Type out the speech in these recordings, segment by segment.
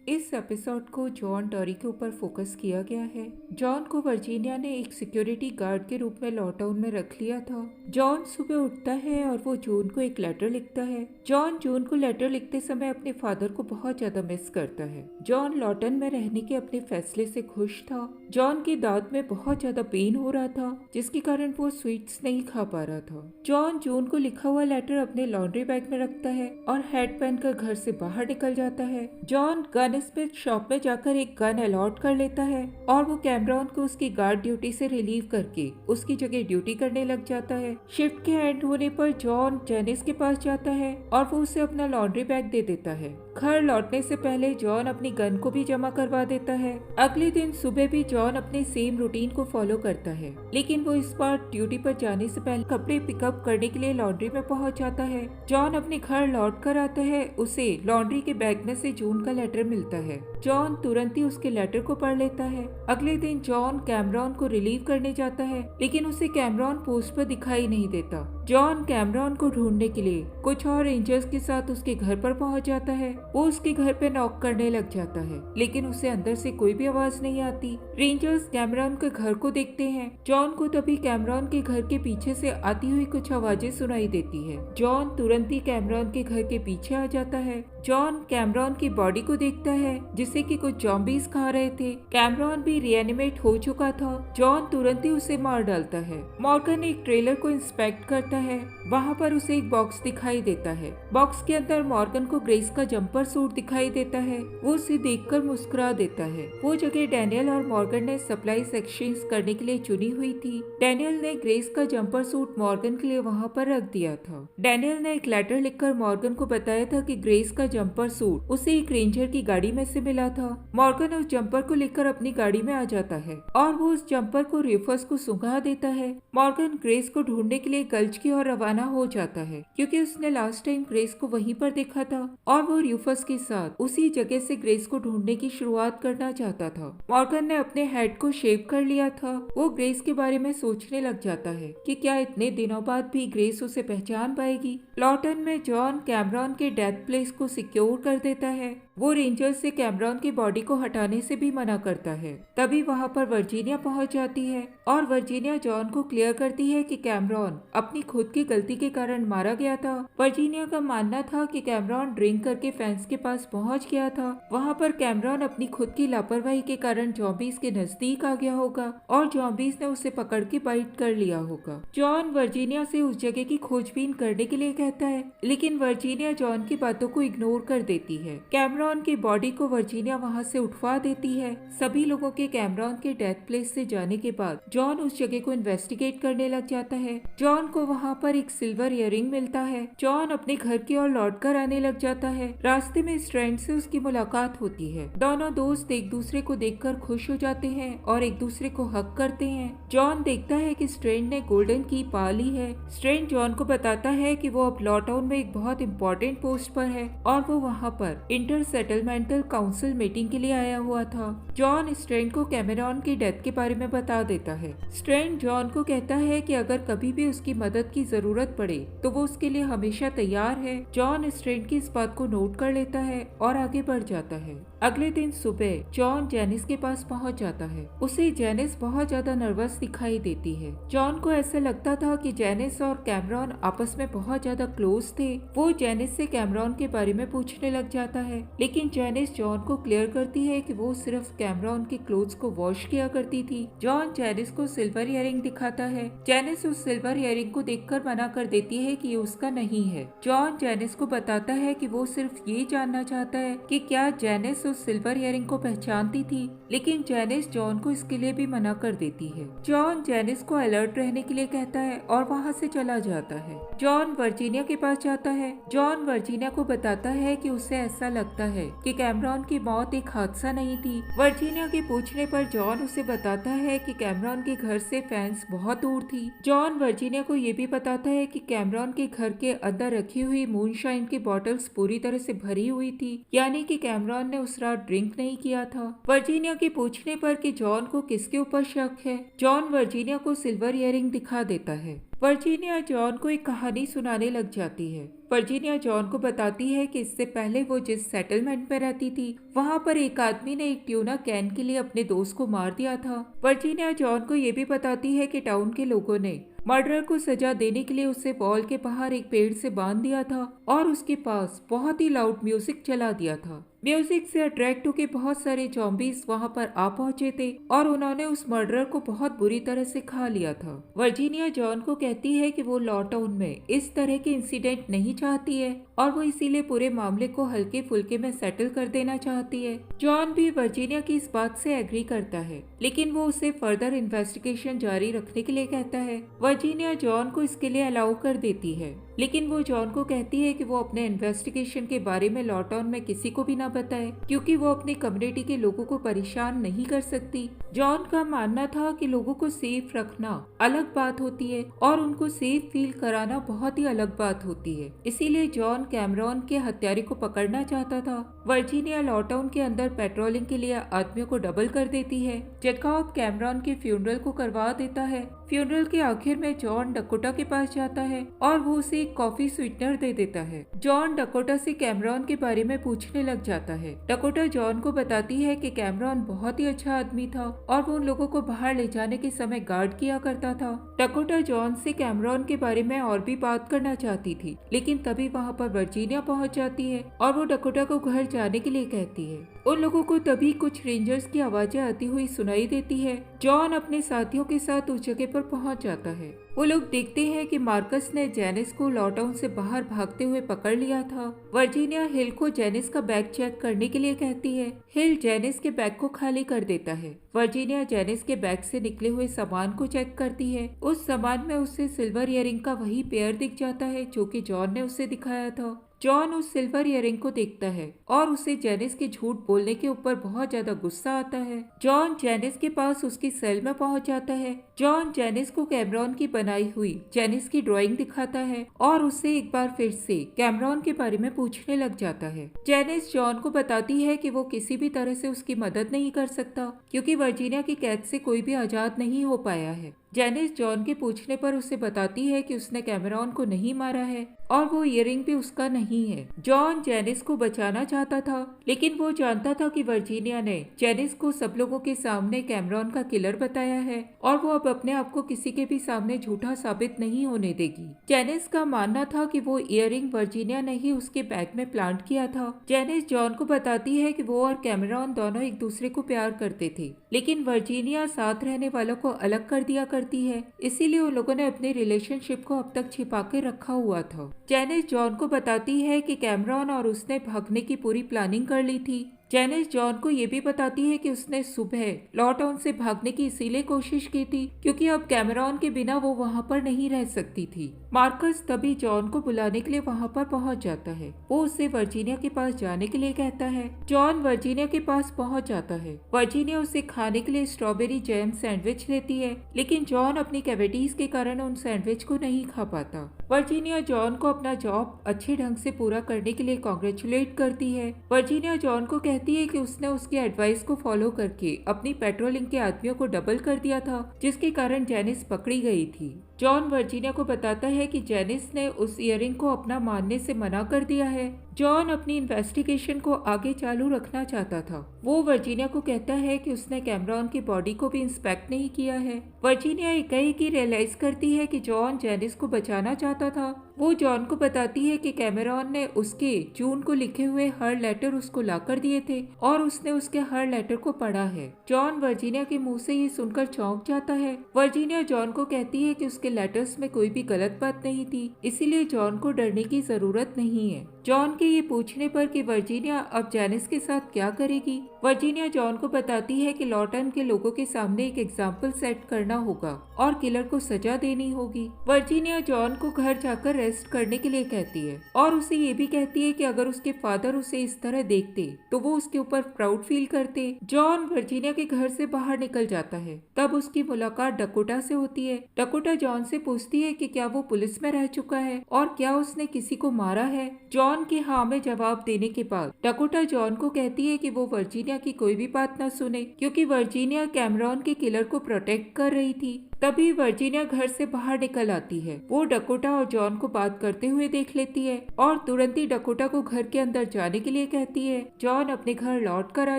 इस एपिसोड को जॉन टॉरी के ऊपर फोकस किया गया है। जॉन को वर्जीनिया ने एक सिक्योरिटी गार्ड के रूप में लॉकडाउन में रख लिया था। जॉन सुबह उठता है और वो जून को एक लेटर लिखता है। जॉन जून को लेटर लिखते समय अपने फादर को बहुत ज्यादा मिस करता है। जॉन लॉटन में रहने के अपने फैसले से खुश था। जॉन के दांत में बहुत ज्यादा पेन हो रहा था, जिसके कारण वो स्वीट्स नहीं खा पा रहा था। जॉन जून को लिखा हुआ लेटर अपने लॉन्ड्री बैग में रखता है और हेड पहनकर घर से बाहर निकल जाता है। जॉन गन स्मिथ शॉप में जाकर एक गन अलॉट कर लेता है और वो कैमरॉन को उसकी गार्ड ड्यूटी से रिलीव करके उसकी जगह ड्यूटी करने लग जाता है। शिफ्ट के एंड होने पर जॉन जेनिस के पास जाता है और वो उसे अपना लॉन्ड्री बैग दे देता है। घर लौटने से पहले जॉन अपनी गन को भी जमा करवा देता है। अगले दिन सुबह भी जॉन अपने सेम रूटीन को फॉलो करता है, लेकिन वो इस बार ड्यूटी पर जाने से पहले कपड़े पिकअप करने के लिए लॉन्ड्री में पहुंच जाता है। जॉन अपने घर लौट कर आता है। उसे लॉन्ड्री के बैग में से जून का लेटर मिलता है। जॉन तुरंत ही उसके लेटर को पढ़ लेता है। अगले दिन जॉन कैमरॉन को रिलीव करने जाता है, लेकिन उसे कैमरॉन पोस्ट पर दिखाई नहीं देता। जॉन कैमरॉन को ढूंढने के लिए कुछ और रेंजर्स के साथ उसके घर पर पहुंच जाता है। वो उसके घर पे नॉक करने लग जाता है, लेकिन उसे अंदर से कोई भी आवाज नहीं आती। रेंजर्स कैमरॉन के घर को देखते हैं। जॉन को तभी कैमरॉन के घर के पीछे से आती हुई कुछ आवाजें सुनाई देती है। जॉन तुरंत ही कैमरॉन के घर के पीछे आ जाता है। जॉन कैमरॉन की बॉडी को देखता है, जिसे कि कुछ जॉम्बीज खा रहे थे। कैमरॉन भी रिएनिमेट हो चुका था। जॉन तुरंत ही उसे मार डालता है। मॉर्गन एक ट्रेलर को इंस्पेक्ट करता है। वहाँ पर उसे एक बॉक्स दिखाई देता है। बॉक्स के अंदर मॉर्गन को ग्रेस का जंपर सूट दिखाई देता है। वो उसे देखकर मुस्कुरा देता है। वो जगह डैनियल और मॉर्गन ने सप्लाईज एक्सचेंज करने के लिए चुनी हुई थी। डैनियल ने ग्रेस का जंपर सूट मॉर्गन के लिए वहाँ पर रख दिया था। डैनियल ने एक लेटर लिखकर मॉर्गन को बताया था कि ग्रेस का जंपर सूट उसे एक रेंजर की गाड़ी में से मिला था। मॉर्गन उस जंपर को लेकर अपनी गाड़ी में आ जाता है और वो उस जंपर को रिफर्स को सुंघा देता है। मॉर्गन ग्रेस को ढूंढने के लिए गल्च की ओर रवाना हो जाता है, क्योंकि उसने लास्ट टाइम ग्रेस को वहीं पर देखा था और वो रूफस के साथ उसी जगह से ग्रेस को ढूंढने की शुरुआत करना चाहता था। मॉर्गन ने अपने हेड को शेव कर लिया था। वो ग्रेस के बारे में सोचने लग जाता है कि क्या इतने दिनों बाद भी ग्रेस उसे पहचान पाएगी। लॉटन में जॉन कैमरॉन के डेथ प्लेस को सिक्योर कर देता है। वो रेंजर से कैमरॉन की बॉडी को हटाने से भी मना करता है। तभी वहाँ पर वर्जीनिया पहुँच जाती है और वर्जीनिया जॉन को क्लियर करती है कि कैमरॉन अपनी खुद की गलती के कारण मारा गया था। वर्जीनिया का मानना था कि कैमरॉन ड्रिंक करके फैंस के पास पहुँच गया था। वहाँ पर कैमरॉन अपनी खुद की लापरवाही के कारण जॉम्बीज के नजदीक आ गया होगा और जॉम्बीज ने उसे पकड़ के बाइट कर लिया होगा। जॉन वर्जीनिया से उस जगह की खोजबीन करने के लिए कहता है, लेकिन वर्जीनिया जॉन की बातों को इग्नोर कर देती है। कैमरॉन की बॉडी को वर्जीनिया वहाँ से उठवा देती है। सभी लोगों के कैमरॉन के डेथ प्लेस से जाने के बाद जॉन उस जगह को इन्वेस्टिगेट करने लग जाता है। जॉन को वहाँ पर एक सिल्वर इयररिंग मिलता है। जॉन अपने घर की ओर लौट कर आने लग जाता है। रास्ते में स्ट्रैंड से उसकी मुलाकात होती है। दोनों दोस्त एक दूसरे को देखकर खुश हो जाते हैं और एक दूसरे को हक करते हैं। जॉन देखता है कि स्ट्रैंड ने गोल्डन की पा ली है। स्ट्रैंड जॉन को बताता है कि वो अब लॉटाउन में एक बहुत इंपॉर्टेंट पोस्ट पर है और वो वहाँ पर इंटर सेटलमेंटल काउंसिल मीटिंग के लिए आया हुआ था। जॉन स्ट्रैंड को कैमरॉन की डेथ के बारे में बता देता है। स्ट्रैंड जॉन को कहता है कि अगर कभी भी उसकी मदद की जरूरत पड़े तो वो उसके लिए हमेशा तैयार है। जॉन स्ट्रैंड की इस बात को नोट कर लेता है और आगे बढ़ जाता है। अगले दिन सुबह जॉन जेनिस के पास पहुंच जाता है। उसे जेनिस बहुत ज्यादा नर्वस दिखाई देती है। जॉन को ऐसा लगता था कि जेनिस और कैमरॉन आपस में बहुत ज्यादा क्लोज थे। वो जेनिस से कैमरॉन के बारे में पूछने लग जाता है, लेकिन जेनिस जॉन को क्लियर करती है कि वो सिर्फ कैमरॉन के क्लोथ्स को वॉश किया करती थी। जॉन जेनिस को सिल्वर इयररिंग दिखाता है। जेनिस उस सिल्वर इयररिंग को देखकर मना कर देती है कि ये उसका नहीं है। जॉन जेनिस को बताता है कि वो सिर्फ ये जानना चाहता है कि क्या जेनिस उस सिल्वर इयररिंग को पहचानती थी, लेकिन जेनिस जॉन को इसके लिए भी मना कर देती है। जॉन जेनिस को अलर्ट रहने के लिए कहता है और वहाँ से चला जाता है। जॉन वर्जीनिया के पास जाता है। जॉन वर्जीनिया को बताता है कि उसे ऐसा लगता है कि कैमरॉन की मौत एक हादसा नहीं थी। वर्जीनिया के पूछने पर जॉन उसे बताता है कि कैमरॉन के घर से फैंस बहुत दूर थी। जॉन वर्जीनिया को ये भी बताता है कि कैमरॉन के घर के अंदर रखी हुई मूनशाइन की बॉटल्स पूरी तरह से भरी हुई थी, यानी कि कैमरॉन ने उस रात ड्रिंक नहीं किया था। वर्जीनिया के पूछने पर कि जॉन को किसके ऊपर शक है, जॉन वर्जीनिया को सिल्वर इयररिंग दिखा देता है। वर्जीनिया जॉन को एक कहानी सुनाने लग जाती है। वर्जीनिया जॉन को बताती है कि इससे पहले वो जिस सेटलमेंट में रहती थी वहाँ पर एक आदमी ने एक ट्यूना कैन के लिए अपने दोस्त को मार दिया था। वर्जीनिया जॉन को ये भी बताती है कि टाउन के लोगों ने मर्डर को सजा देने के लिए उसे वॉल के बाहर एक पेड़ से बांध दिया था और उसके पास बहुत ही लाउड म्यूजिक चला दिया था। म्यूजिक से अट्रैक्ट होकर बहुत सारे ज़ॉम्बीज वहां पर आ पहुंचे थे और उन्होंने उस मर्डरर को बहुत बुरी तरह से खा लिया था। वर्जीनिया जॉन को कहती है कि वो लॉ टाउन में इस तरह के इंसिडेंट नहीं चाहती है और वो इसीलिए पूरे मामले को हल्के फुल्के में सेटल कर देना चाहती है। जॉन भी वर्जीनिया की इस बात से एग्री करता है, लेकिन वो उसे फर्दर इन्वेस्टिगेशन जारी रखने के लिए कहता है। वर्जीनिया जॉन को इसके लिए अलाउ कर देती है, लेकिन वो जॉन को कहती है कि वो अपने इन्वेस्टिगेशन के बारे में लॉ टाउन में किसी को भी ना बताए, क्योंकि वो अपनी कम्युनिटी के लोगों को परेशान नहीं कर सकती। जॉन का मानना था कि लोगों को सेफ रखना अलग बात होती है और उनको सेफ फील कराना बहुत ही अलग बात होती है। इसीलिए जॉन कैमरॉन के हत्यारे को पकड़ना चाहता था। वर्जीनिया लॉ टाउन के अंदर पेट्रोलिंग के लिए आदमियों को डबल कर देती है। जैकब कैमरॉन के फ्यूनरल को करवा देता है। फ्यूनरल के आखिर में जॉन डकोटा के पास जाता है और वो उसे एक कॉफी स्वीटनर दे देता है। जॉन डकोटा से कैमरॉन के बारे में पूछने लग जाता है। डकोटा जॉन को बताती है कि कैमरॉन बहुत ही अच्छा आदमी था और वो उन लोगों को बाहर ले जाने के समय गार्ड किया करता था। डकोटा जॉन से कैमरॉन के बारे में और भी बात करना चाहती थी, लेकिन तभी वहाँ पर वर्जीनिया पहुँच जाती है और वो डकोटा को घर जाने के लिए कहती है। उन लोगों को तभी कुछ रेंजर्स की आवाजें आती हुई सुनाई देती है। जॉन अपने साथियों के साथ उस जगह पर पहुंच जाता है। वो लोग देखते हैं कि मार्कस ने जेनिस को लॉ टाउन से बाहर भागते हुए पकड़ लिया था। वर्जीनिया हिल को जेनिस का बैग चेक करने के लिए कहती है। हिल जेनिस के बैग को खाली कर देता है। वर्जीनिया जेनिस के बैग से निकले हुए सामान को चेक करती है। उस सामान में उसे सिल्वर इयररिंग का वही पेयर दिख जाता है जो कि जॉन ने उसे दिखाया था। जॉन उस सिल्वर इयररिंग को देखता है और उसे जेनिस के झूठ बोलने के ऊपर बहुत ज्यादा गुस्सा आता है। जॉन जेनिस के पास उसकी सेल में पहुंच जाता है। जॉन जेनिस को कैमरॉन की बनाई हुई जेनिस की ड्राइंग दिखाता है और उससे एक बार फिर से कैमरॉन के बारे में पूछने लग जाता है। जेनिस जॉन को बताती है कि वो किसी भी तरह से उसकी मदद नहीं कर सकता, क्योंकि वर्जीनिया की कैद से कोई भी आजाद नहीं हो पाया है। जेनिस जॉन के पूछने पर उसे बताती है कि उसने कैमरॉन को नहीं मारा है और वो इयररिंग भी उसका नहीं है। जॉन जेनिस को बचाना चाहता था, लेकिन वो जानता था कि वर्जीनिया ने जेनिस को सब लोगों के सामने कैमरॉन का किलर बताया है और वो अब अपने आप को किसी के भी सामने झूठा साबित नहीं होने देगी। जेनिस का मानना था कि वो इयररिंग वर्जीनिया ने ही उसके बैग में प्लांट किया था। जेनिस जॉन को बताती है कि वो और कैमरॉन दोनों एक दूसरे को प्यार करते थे, लेकिन वर्जीनिया साथ रहने वालों को अलग कर दिया करती है, इसीलिए उन लोगों ने अपने रिलेशनशिप को अब तक छिपा के रखा हुआ था। जेनिस जॉन को बताती है कि कैमरॉन और उसने भागने की पूरी प्लानिंग कर ली थी। जेनिस जॉन को ये भी बताती है कि उसने सुबह लॉ टाउन से भागने की इसीलिए कोशिश की थी क्योंकि अब कैमरॉन के बिना वो वहाँ पर नहीं रह सकती थी। मार्कस तभी जॉन को बुलाने के लिए वहाँ पर पहुँच जाता है। वो उसे वर्जीनिया के पास जाने के लिए कहता है। जॉन वर्जीनिया के पास पहुँच जाता है। वर्जीनिया उसे खाने के लिए स्ट्रॉबेरी जैम सैंडविच देती है, लेकिन जॉन अपनी कैविटीज के कारण उन सैंडविच को नहीं खा पाता। वर्जीनिया जॉन को अपना जॉब अच्छे ढंग से पूरा करने के लिए कॉन्ग्रेचुलेट करती है। वर्जीनिया जॉन को कहती है कि उसने उसकी एडवाइस को फॉलो करके अपनी पेट्रोलिंग के आदमियों को डबल कर दिया था, जिसके कारण जेनिस पकड़ी गई थी। जॉन वर्जीनिया को बताता है कि जेनिस ने उस इयररिंग को अपना मानने से मना कर दिया है। जॉन अपनी इन्वेस्टिगेशन को आगे चालू रखना चाहता था। वो वर्जीनिया को कहता है कि उसने कैमरॉन की बॉडी को भी इंस्पेक्ट नहीं किया है। वर्जीनिया एकाएक रियलाइज करती है कि जॉन जेनिस को बचाना चाहता था। वो जॉन को बताती है कि कैमरॉन ने उसके जून को लिखे हुए हर लेटर उसको लाकर दिए थे और उसने उसके हर लेटर को पढ़ा है। जॉन वर्जीनिया के मुंह से ये सुनकर चौंक जाता है। वर्जीनिया जॉन को कहती है कि उसके लेटर्स में कोई भी गलत बात नहीं थी, इसीलिए जॉन को डरने की जरूरत नहीं है। जॉन के ये पूछने पर कि वर्जीनिया अब जेनिस के साथ क्या करेगी, वर्जीनिया जॉन को बताती है कि लॉ टाउन के लोगों के सामने एक एग्जाम्पल सेट करना होगा और किलर को सजा देनी होगी। वर्जीनिया जॉन को घर जाकर रेस्ट करने के लिए कहती है और उसे ये भी कहती है कि अगर उसके फादर उसे इस तरह देखते तो वो उसके ऊपर प्राउड फील करते। जॉन वर्जीनिया के घर से बाहर निकल जाता है। तब उसकी मुलाकात डकोटा से होती है। डकोटा जॉन से पूछती है कि क्या वो पुलिस में रह चुका है और क्या उसने किसी को मारा है। जॉन के हाँ में जवाब देने के बाद डकोटा जॉन को कहती है कि वो वर्जीनिया की कोई भी बात न सुने, क्योंकि वर्जीनिया कैमरॉन के किलर को प्रोटेक्ट कर रही थी। तभी वर्जीनिया घर से बाहर निकल आती है। वो डकोटा और जॉन को बात करते हुए देख लेती है और तुरंत ही डकोटा को घर के अंदर जाने के लिए कहती है। जॉन अपने घर लौट कर आ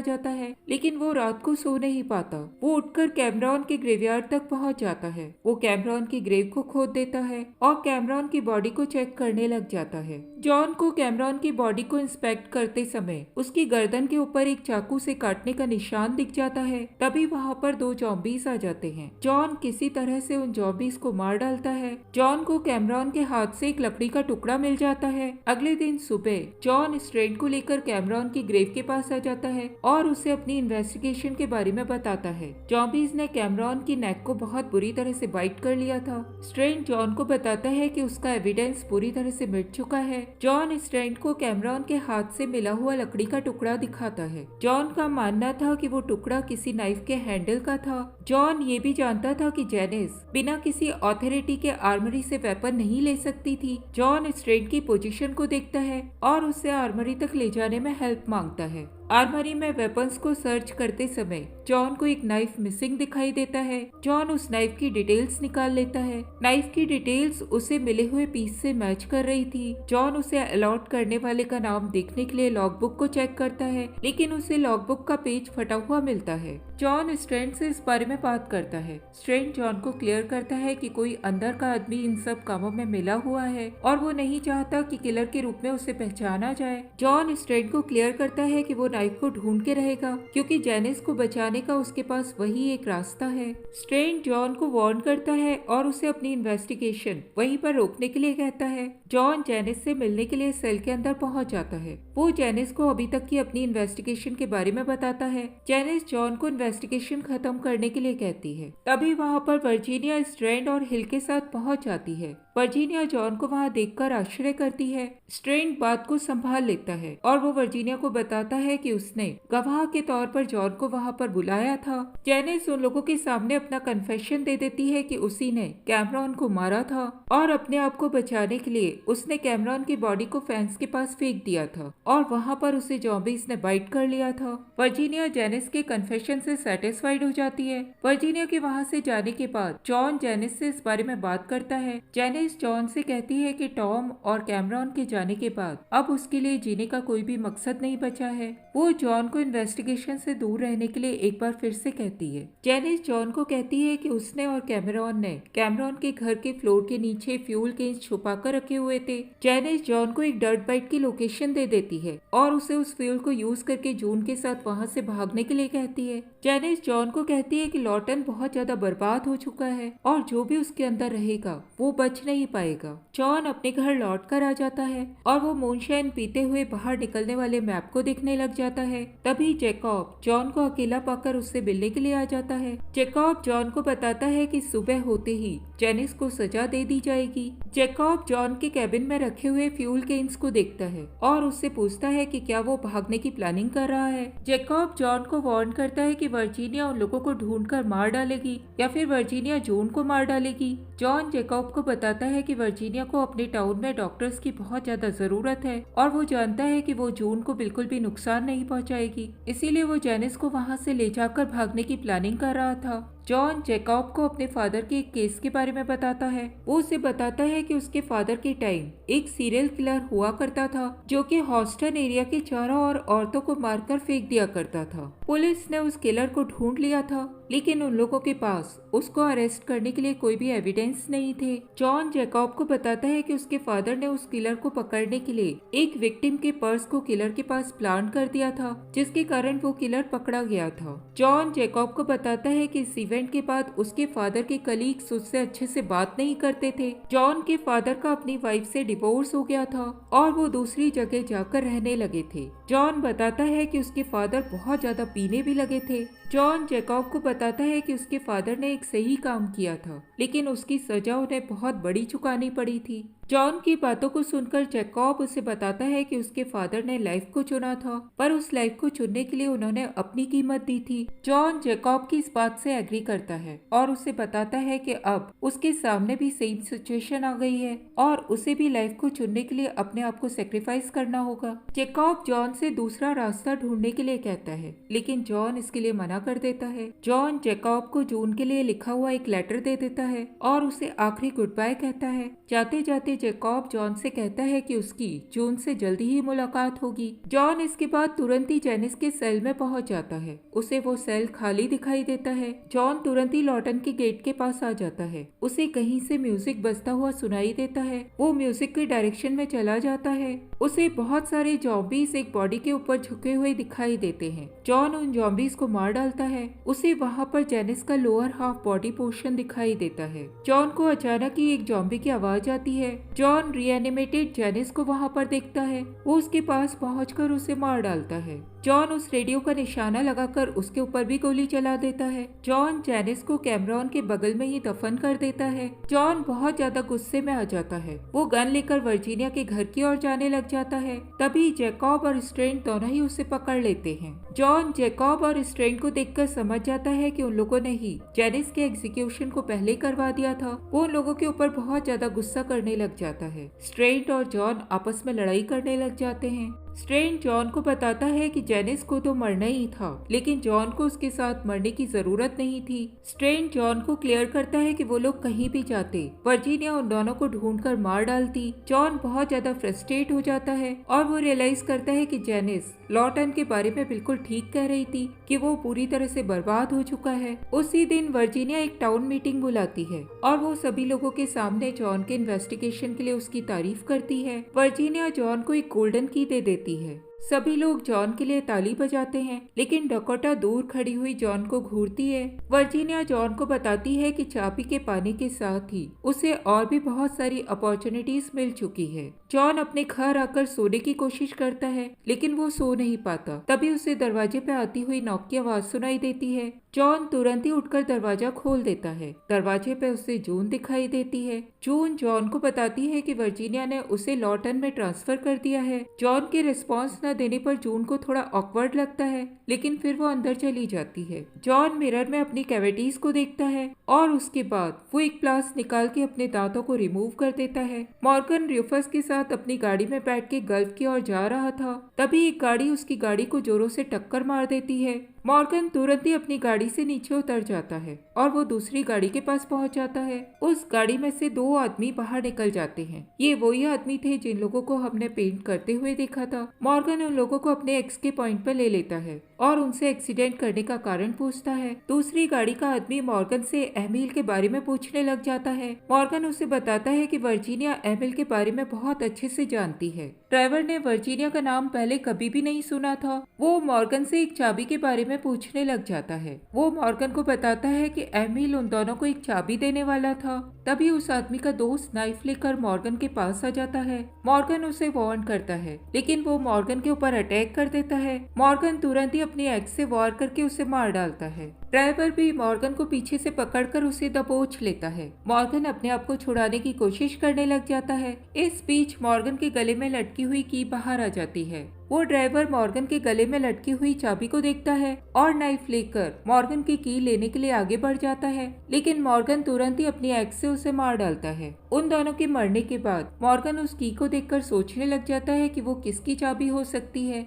जाता है, लेकिन वो रात को सो नहीं पाता। वो उठकर कैमरॉन के ग्रेवयार्ड तक पहुंच जाता है। वो कैमरॉन की ग्रेव को खोद देता है और कैमरॉन की बॉडी को चेक करने लग जाता है। जॉन को कैमरॉन की बॉडी को इंस्पेक्ट करते समय उसकी गर्दन के ऊपर एक चाकू से काटने का निशान दिख जाता है। तभी वहाँ पर 2 ज़ॉम्बीज आ जाते हैं। जॉन किसी तरह से उन ज़ॉम्बीज को मार डालता है। जॉन को कैमरॉन के हाथ से एक लकड़ी का टुकड़ा मिल जाता है। अगले दिन सुबह जॉन स्ट्रेन को लेकर कैमरॉन की ग्रेव के पास आ जाता है और उसे अपनी इन्वेस्टिगेशन के बारे में बताता है। ज़ॉम्बीज ने कैमरॉन की नेक को बहुत बुरी तरह से बाइट कर लिया था। स्ट्रेन जॉन को बताता है कि उसका एविडेंस पूरी तरह से मिट चुका है। जॉन स्ट्रेन को कैमरॉन के हाथ से मिला हुआ लकड़ी का टुकड़ा दिखाता है। जॉन का मानना था कि वो टुकड़ा किसी नाइफ के हैंडल का था। जॉन ये भी जानता था कि जेनिस बिना किसी अथॉरिटी के आर्मरी से वेपन नहीं ले सकती थी। जॉन स्ट्रेन की पोजीशन को देखता है और उसे आर्मरी तक ले जाने में हेल्प मांगता है। आर्मरी में वेपन्स को सर्च करते समय जॉन को एक नाइफ मिसिंग दिखाई देता है। जॉन उस नाइफ की डिटेल्स निकाल लेता है। नाइफ की डिटेल्स उसे मिले हुए पीस से मैच कर रही थी। जॉन उसे अलॉट करने वाले का नाम देखने के लिए लॉगबुक को चेक करता है, लेकिन उसे लॉगबुक का पेज फटा हुआ मिलता है। जॉन स्ट्रेन से इस बारे में बात करता है। स्ट्रेन जॉन को क्लियर करता है कि कोई अंदर का आदमी इन सब कामों में मिला हुआ है और वो नहीं चाहता कि किलर के रूप में उसे पहचाना जाए। जॉन स्ट्रेन को क्लियर करता है कि वो नाइफ को ढूंढ के रहेगा, क्योंकि जेनिस को बचाने का उसके पास वही एक रास्ता है। स्ट्रेन जॉन को वार्न करता है और उसे अपनी इन्वेस्टिगेशन वहीं पर रोकने के लिए कहता है। जॉन जेनिस से मिलने के लिए सेल के अंदर पहुंच जाता है। वो जेनिस को अभी तक की अपनी इन्वेस्टिगेशन के बारे में बताता है। जेनिस जॉन को इन्वेस्टिगेशन खत्म करने के लिए कहती है। तभी वहाँ पर वर्जीनिया स्ट्रेन और हिल के साथ पहुंच जाती है। वर्जीनिया जॉन को वहाँ देखकर आश्चर्य करती है। स्ट्रेन बात को संभाल लेता है और वो वर्जीनिया को बताता है कि उसने गवाह के तौर पर जॉन को वहाँ पर बुलाया था। जेनिस उन लोगों के सामने अपना कन्फेशन दे देती है कि उसी ने कैमरॉन को मारा था और अपने आप को बचाने के लिए उसने कैमरॉन की बॉडी को फेंस के पास फेंक दिया था और वहाँ पर उसे ज़ॉम्बीज ने बाइट कर लिया था। वर्जीनिया जेनिस के कन्फेशन से सेटिस्फाइड हो जाती है। वर्जीनिया के वहाँ से जाने के बाद जॉन जेनिस से इस बारे में बात करता है। जेनिस जॉन से कहती है कि टॉम और कैमरॉन के जाने के बाद अब उसके लिए जीने का कोई भी मकसद नहीं बचा है। वो जॉन को इन्वेस्टिगेशन से दूर रहने के लिए एक बार फिर से कहती है। जेनिस जॉन को कहती है कि उसने और कैमरॉन ने कैमरॉन के घर के फ्लोर के नीचे फ्यूल केन्स छुपा कर रखे हुए थे। जेनिस जॉन को एक डर्ट बाइट की लोकेशन दे देती है और उसे उस फ्यूल को यूज करके जून के साथ वहाँ से भागने के लिए कहती है। जेनिस जॉन को कहती है कि लॉटन बहुत ज्यादा बर्बाद हो चुका है और जो भी उसके अंदर रहेगा वो बच नहीं पाएगा। जॉन अपने घर लौट कर आ जाता है और वो मूनशाइन पीते हुए बाहर निकलने वाले मैप को देखने लग जाता है। तभी जैकब जॉन को अकेला पाकर उससे मिलने के लिए आ जाता है। जैकब जॉन को बताता है कि सुबह होते ही जेनिस को सजा दे दी जाएगी। जैकब जॉन के कैबिन में रखे हुए फ्यूल केन्स को देखता है और उससे पूछता है कि क्या वो भागने की प्लानिंग कर रहा है। जैकब जॉन को वार्न करता है कि वर्जीनिया उन लोगों को ढूंढकर मार डालेगी या फिर वर्जीनिया जून को मार डालेगी। जॉन जैकब को बताता है कि वर्जीनिया को अपने टाउन में डॉक्टर्स की बहुत ज्यादा जरूरत है और वो जानता है कि वो जून को बिल्कुल भी नुकसान नहीं पहुंचाएगी, इसीलिए वो जेनिस को वहां से ले जाकर भागने की प्लानिंग कर रहा था। जॉन जैकब को अपने फादर के एक केस के बारे में बताता है। वो उसे बताता है कि उसके फादर के टाइम एक सीरियल किलर हुआ करता था जो कि हॉस्टन एरिया के चारों ओर औरतों को मारकर फेंक दिया करता था। पुलिस ने उस किलर को ढूंढ लिया था, लेकिन उन लोगों के पास उसको अरेस्ट करने के लिए कोई भी एविडेंस नहीं थे। जॉन जैकब को बताता है कि उसके फादर ने उस किलर को पकड़ने के लिए एक विक्टिम के पर्स को किलर के पास प्लांट कर दिया था, जिसके कारण वो किलर पकड़ा गया था। जॉन जैकब को बताता है कि इस इवेंट के बाद उसके फादर के कलीग्स उससे अच्छे से बात नहीं करते थे। जॉन के फादर का अपनी वाइफ से डिवोर्स हो गया था और वो दूसरी जगह जाकर रहने लगे थे। जॉन बताता है कि उसके फादर बहुत ज्यादा पीने भी लगे थे। जॉन जैकब को बताता है कि उसके फादर ने एक सही काम किया था, लेकिन उसकी सजा उन्हें बहुत बड़ी चुकानी पड़ी थी। जॉन की बातों को सुनकर जैकब उसे बताता है कि उसके फादर ने लाइफ को चुना था, पर उस लाइफ को चुनने के लिए उन्होंने अपनी कीमत दी थी। जॉन जैकब की इस बात से एग्री करता है और उसे बताता है कि अब उसके सामने भी सेम सिचुएशन आ गई है और उसे भी लाइफ को चुनने के लिए अपने आप को सेक्रीफाइस करना होगा। जैकब जॉन से दूसरा रास्ता ढूंढने के लिए कहता है, लेकिन जॉन इसके लिए मना मना कर देता है। जॉन जैकब को जून के लिए लिखा हुआ एक लेटर दे देता है और उसे आखिरी गुड बाय कहता है। जाते जाते जैकब जॉन से कहता है कि उसकी जून से जल्दी ही मुलाकात होगी। जॉन इसके बाद तुरंत ही जेनिस के सेल में पहुंच जाता है। उसे वो सेल खाली दिखाई देता है। जॉन तुरंत ही लॉटन के गेट के पास आ जाता है। उसे कहीं से म्यूजिक बजता हुआ सुनाई देता है। वो म्यूजिक के डायरेक्शन में चला जाता है। उसे बहुत सारे जॉम्बीज एक बॉडी के ऊपर झुके हुए दिखाई देते हैं। जॉन उन जॉम्बीज को मार डालता है। उसे वहाँ पर जेनिस का लोअर हाफ बॉडी पोर्शन दिखाई देता है। जॉन को अचानक ही एक जॉम्बी की आवाज आती है। जॉन रिएनिमेटेड जेनिस को वहाँ पर देखता है। वो उसके पास पहुंचकर उसे मार डालता है। जॉन उस रेडियो का निशाना लगाकर उसके ऊपर भी गोली चला देता है। जॉन जेनिस को कैमरॉन के बगल में ही दफन कर देता है। जॉन बहुत ज्यादा गुस्से में आ जाता है। वो गन लेकर वर्जीनिया के घर की ओर जाने लग जाता है। तभी जैकब और स्ट्रेंट दोनों ही उसे पकड़ लेते हैं। जॉन जैकब और स्ट्रेंट को देखकर समझ जाता है कि उन लोगों ने ही जेनिस के एग्जीक्यूशन को पहले करवा दिया था। वो उन लोगों के ऊपर बहुत ज्यादा गुस्सा करने लग जाता है। स्ट्रेंट और जॉन आपस में लड़ाई करने लग जाते हैं। स्ट्रेंट जॉन को बताता है कि जेनिस को तो मरना ही था, लेकिन जॉन को उसके साथ मरने की जरूरत नहीं थी। स्ट्रेंट जॉन को क्लियर करता है कि वो लोग कहीं भी जाते, वर्जीनिया उन दोनों को ढूंढकर मार डालती। जॉन बहुत ज्यादा फ्रस्ट्रेट हो जाता है और वो रियलाइज करता है कि जेनिस लॉटन के बारे में बिल्कुल ठीक कह रही थी कि वो पूरी तरह से बर्बाद हो चुका है। उसी दिन वर्जीनिया एक टाउन मीटिंग बुलाती है और वो सभी लोगों के सामने जॉन के इन्वेस्टिगेशन के लिए उसकी तारीफ करती है। वर्जीनिया जॉन को एक गोल्डन की दे देती है। सभी लोग जॉन के लिए ताली बजाते हैं, लेकिन डकोटा दूर खड़ी हुई जॉन को घूरती है। वर्जीनिया जॉन को बताती है कि चाबी के पाने के साथ ही उसे और भी बहुत सारी अपॉर्चुनिटीज मिल चुकी है। जॉन अपने घर आकर सोने की कोशिश करता है, लेकिन वो सो नहीं पाता। तभी उसे दरवाजे पे आती हुई नॉक की आवाज सुनाई देती है। जॉन तुरंत ही उठकर दरवाजा खोल देता है। दरवाजे पे उसे जून दिखाई देती है। जून जॉन को बताती है कि वर्जीनिया ने उसे लॉटन में ट्रांसफर कर दिया है। जॉन के रिस्पॉन्स न देने पर जून को थोड़ा ऑकवर्ड लगता है, लेकिन फिर वो अंदर चली जाती है। जॉन मिरर में अपनी कैविटीज को देखता है और उसके बाद वो एक प्लास निकाल के अपने दांतों को रिमूव कर देता है। मॉर्गन रूफस के साथ अपनी गाड़ी में बैठ के गल्फ की ओर जा रहा था। तभी एक गाड़ी उसकी गाड़ी को जोरों से टक्कर मार देती है। मॉर्गन तुरंत ही अपनी गाड़ी से नीचे उतर जाता है और वो दूसरी गाड़ी के पास पहुंच जाता है। उस गाड़ी में से दो आदमी बाहर निकल जाते हैं। ये वही आदमी थे जिन लोगों को हमने पेंट करते हुए देखा था। मॉर्गन उन लोगों को अपने एक्स के पॉइंट पर ले लेता है और उनसे एक्सीडेंट करने का कारण पूछता है। दूसरी गाड़ी का आदमी मॉर्गन से एमिल के बारे में पूछने लग जाता है। मॉर्गन उसे बताता है कि वर्जीनिया एमिल के बारे में बहुत अच्छे से जानती है। ड्राइवर ने वर्जीनिया का नाम पहले कभी भी नहीं सुना था। वो मॉर्गन से एक चाबी के बारे में पूछने लग जाता है। वो मॉर्गन को बताता है कि एमिल उन दोनों को एक चाबी देने वाला था। तभी उस आदमी का दोस्त नाइफ लेकर मॉर्गन के पास आ जाता है। मॉर्गन उसे वार्न करता है, लेकिन वो मॉर्गन के ऊपर अटैक कर देता है। मॉर्गन तुरंत ही अपनी एक्स से वार करके उसे मार डालता है। ड्राइवर भी मॉर्गन को पीछे से पकड़कर उसे दबोच लेता है। मॉर्गन अपने आप को छुड़ाने की कोशिश करने लग जाता है। इस बीच मॉर्गन के गले में लटकी हुई की बाहर आ जाती है। वो ड्राइवर मॉर्गन के गले में लटकी हुई चाबी को देखता है और नाइफ लेकर मॉर्गन की की लेने के लिए आगे बढ़ जाता है, लेकिन मॉर्गन तुरंत ही अपनी एक्स से उसे मार डालता है। उन दोनों के मरने के बाद मॉर्गन उस की को देखकर सोचने लग जाता है कि वो किसकी चाबी हो सकती है।